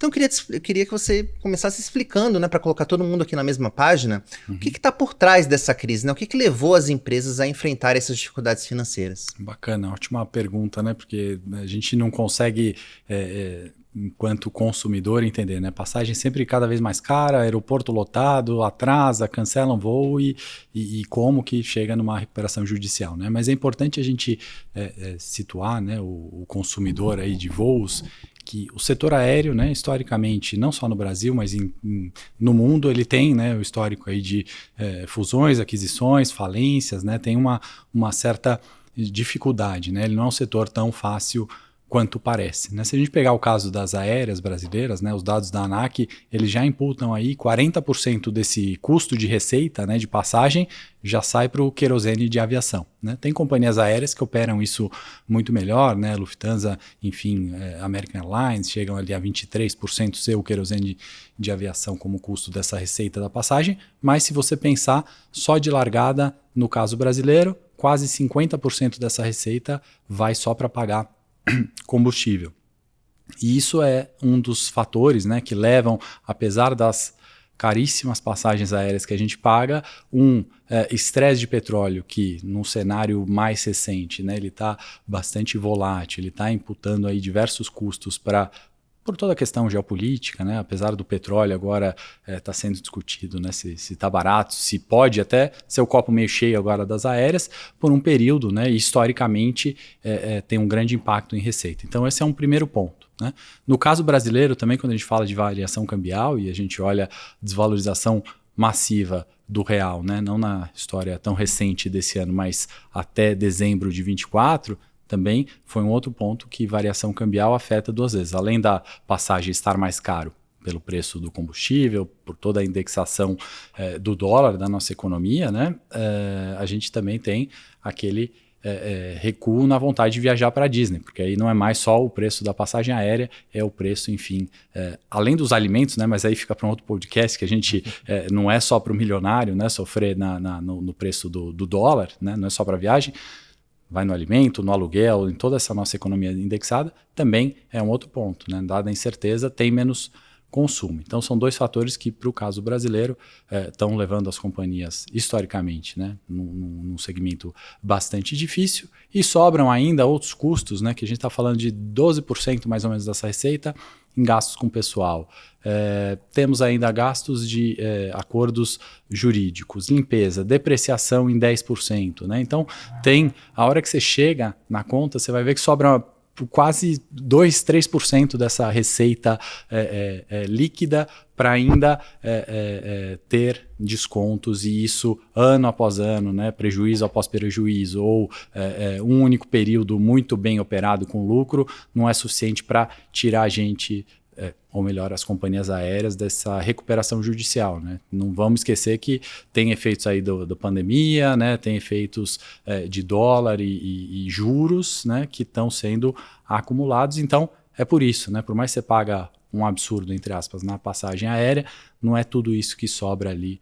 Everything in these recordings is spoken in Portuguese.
Então eu queria que você começasse explicando, né, para colocar todo mundo aqui na mesma página, o que está por trás dessa crise, né? O que levou as empresas a enfrentar essas dificuldades financeiras? Bacana, ótima pergunta, né? Porque a gente não consegue, enquanto consumidor, entender, né? Passagem sempre cada vez mais cara, aeroporto lotado, atrasa, cancela um voo e como que chega numa recuperação judicial, né? Mas é importante a gente situar, né, o consumidor aí de voos, que o setor aéreo, né, historicamente, não só no Brasil, mas no mundo, ele tem, né, o histórico aí de fusões, aquisições, falências, né? Tem uma certa dificuldade, né? Ele não é um setor tão fácil quanto parece, né? Se a gente pegar o caso das aéreas brasileiras, né, os dados da ANAC, eles já imputam aí 40% desse custo de receita, né, de passagem, já sai para o querosene de aviação, né? Tem companhias aéreas que operam isso muito melhor, né? Lufthansa, enfim, American Airlines, chegam ali a 23% ser o querosene de aviação como custo dessa receita da passagem, mas se você pensar só de largada, no caso brasileiro, quase 50% dessa receita vai só para pagar combustível. E isso é um dos fatores, né, que levam, apesar das caríssimas passagens aéreas que a gente paga, estresse de petróleo que, num cenário mais recente, né, ele está bastante volátil, ele está imputando aí diversos custos por toda a questão geopolítica, né? Apesar do petróleo agora está sendo discutido, né? Se está barato, se pode até ser o copo meio cheio agora das aéreas, por um período, né? E historicamente tem um grande impacto em receita. Então esse é um primeiro ponto, né? No caso brasileiro também, quando a gente fala de variação cambial e a gente olha desvalorização massiva do real, né? Não na história tão recente desse ano, mas até dezembro de 24, também foi um outro ponto que variação cambial afeta duas vezes. Além da passagem estar mais caro pelo preço do combustível, por toda a indexação do dólar da nossa economia, né? A gente também tem aquele recuo na vontade de viajar para a Disney, porque aí não é mais só o preço da passagem aérea, é o preço, enfim, além dos alimentos, né? Mas aí fica para um outro podcast, que a gente não é só para o milionário, né, sofrer no preço do dólar, né? Não é só para a viagem, vai no alimento, no aluguel, em toda essa nossa economia indexada, também é um outro ponto, né? Dada a incerteza, tem menos consumo. Então, são dois fatores que, para o caso brasileiro, estão levando as companhias, historicamente, né, num segmento bastante difícil, e sobram ainda outros custos, né, que a gente está falando de 12% mais ou menos dessa receita, em gastos com pessoal. Temos ainda gastos de acordos jurídicos, limpeza, depreciação em 10%. Né? Então, a hora que você chega na conta, você vai ver que sobra quase 2, 3% dessa receita líquida para ainda ter descontos, e isso ano após ano, né, prejuízo após prejuízo, ou um único período muito bem operado com lucro, não é suficiente para tirar a gente, ou melhor, as companhias aéreas, dessa recuperação judicial. Né? Não vamos esquecer que tem efeitos aí da pandemia, né? Tem efeitos de dólar e juros, né? Que estão sendo acumulados. Então, é por isso, né? Por mais que você paga um absurdo, entre aspas, na passagem aérea, não é tudo isso que sobra ali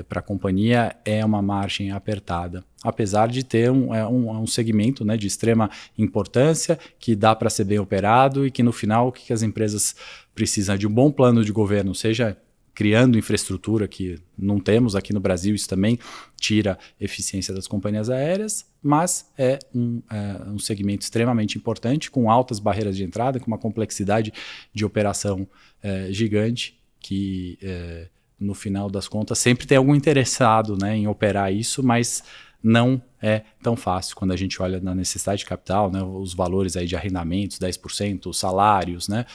para a companhia, é uma margem apertada, apesar de ter um segmento, né, de extrema importância, que dá para ser bem operado, e que no final o que as empresas precisam de um bom plano de governo, seja criando infraestrutura que não temos aqui no Brasil, isso também tira eficiência das companhias aéreas, mas é um segmento extremamente importante, com altas barreiras de entrada, com uma complexidade de operação gigante, que no final das contas sempre tem algum interessado, né, em operar isso, mas não é tão fácil quando a gente olha na necessidade de capital, né, os valores aí de arrendamentos, 10%, os salários, né?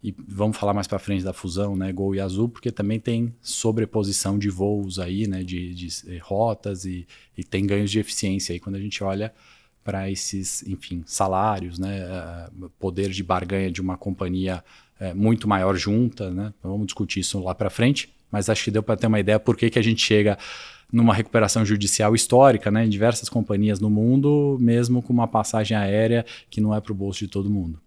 E vamos falar mais para frente da fusão, né, Gol e Azul, porque também tem sobreposição de voos aí, né, de rotas, e tem ganhos de eficiência aí quando a gente olha para esses, enfim, salários, né, poder de barganha de uma companhia muito maior junta, né? Vamos discutir isso lá para frente, mas acho que deu para ter uma ideia por que a gente chega numa recuperação judicial histórica, né, em diversas companhias no mundo, mesmo com uma passagem aérea que não é para o bolso de todo mundo.